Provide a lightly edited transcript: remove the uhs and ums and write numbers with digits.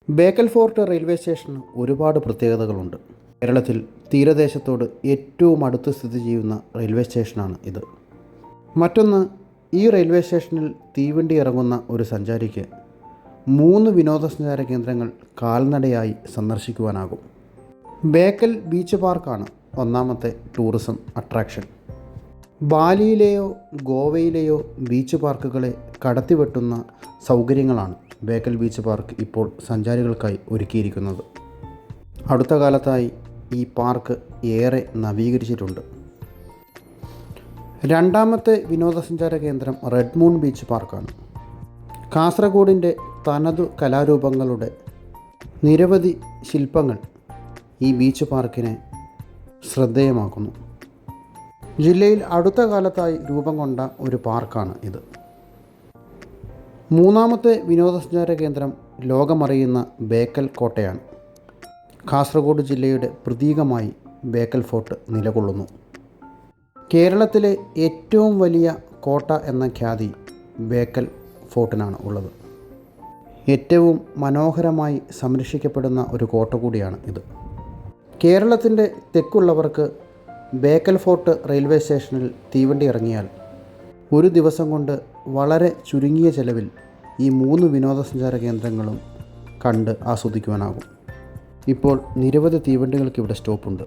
Bekal fort railway സ്റ്റേഷന് ഒരുപാട് പ്രത്യേകതകളുണ്ട്. കേരളത്തിൽ തീരദേശത്തോട് ഏറ്റവും അടുത്ത് സ്ഥിതി ചെയ്യുന്ന റെയിൽവേ സ്റ്റേഷനാണ് ഇത്. മറ്റൊന്ന്, ഈ റെയിൽവേ സ്റ്റേഷനിൽ തീവണ്ടി ഇറങ്ങുന്ന ഒരു സഞ്ചാരിക്ക് 3 വിനോദസഞ്ചാര കേന്ദ്രങ്ങൾ കാൽനടയായി സന്ദർശിക്കുവാനാകും. ബേക്കൽ ബീച്ച് പാർക്കാണ് ഒന്നാമത്തെ ടൂറിസം അട്രാക്ഷൻ. ബാലിയിലെയോ ഗോവയിലെയോ ബീച്ച് പാർക്കുകളെ കടത്തിവെട്ടുന്ന സൗകര്യങ്ങളാണ് ബേക്കൽ ബീച്ച് പാർക്ക് ഇപ്പോൾ സഞ്ചാരികൾക്കായി ഒരുക്കിയിരിക്കുന്നത്. അടുത്ത കാലത്തായി ഈ പാർക്ക് ഏറെ നവീകരിച്ചിട്ടുണ്ട്. രണ്ടാമത്തെ വിനോദസഞ്ചാര കേന്ദ്രം റെഡ് മൂൺ ബീച്ച് പാർക്കാണ്. കാസർഗോഡിൻ്റെ തനതു കലാരൂപങ്ങളുടെ നിരവധി ശില്പങ്ങൾ ഈ ബീച്ച് പാർക്കിനെ ശ്രദ്ധേയമാക്കുന്നു. ജില്ലയിൽ അടുത്ത കാലത്തായി രൂപം കൊണ്ട ഒരു പാർക്കാണ് ഇത്. മൂന്നാമത്തെ വിനോദസഞ്ചാര കേന്ദ്രം ലോകമറിയുന്ന ബേക്കൽ കോട്ടയാണ്. കാസർഗോഡ് ജില്ലയുടെ പ്രതീകമായി ബേക്കൽ ഫോർട്ട് നിലകൊള്ളുന്നു. കേരളത്തിലെ ഏറ്റവും വലിയ കോട്ട എന്ന ഖ്യാതി ബേക്കൽ ഫോർട്ടിനാണ് ഉള്ളത്. ഏറ്റവും മനോഹരമായി സംരക്ഷിക്കപ്പെടുന്ന ഒരു കോട്ട കൂടിയാണ് ഇത്. കേരളത്തിൻ്റെ തെക്കുള്ളവർക്ക് ബേക്കൽ ഫോർട്ട് റെയിൽവേ സ്റ്റേഷനിൽ തീവണ്ടി ഇറങ്ങിയാൽ ഒരു ദിവസം കൊണ്ട് വളരെ ചുരുങ്ങിയ ചെലവിൽ ഈ 3 വിനോദസഞ്ചാര കേന്ദ്രങ്ങളും കണ്ട് ആസ്വദിക്കുവാനാകും. ഇപ്പോൾ നിരവധി തീവണ്ടികൾക്ക് ഇവിടെ സ്റ്റോപ്പുണ്ട്.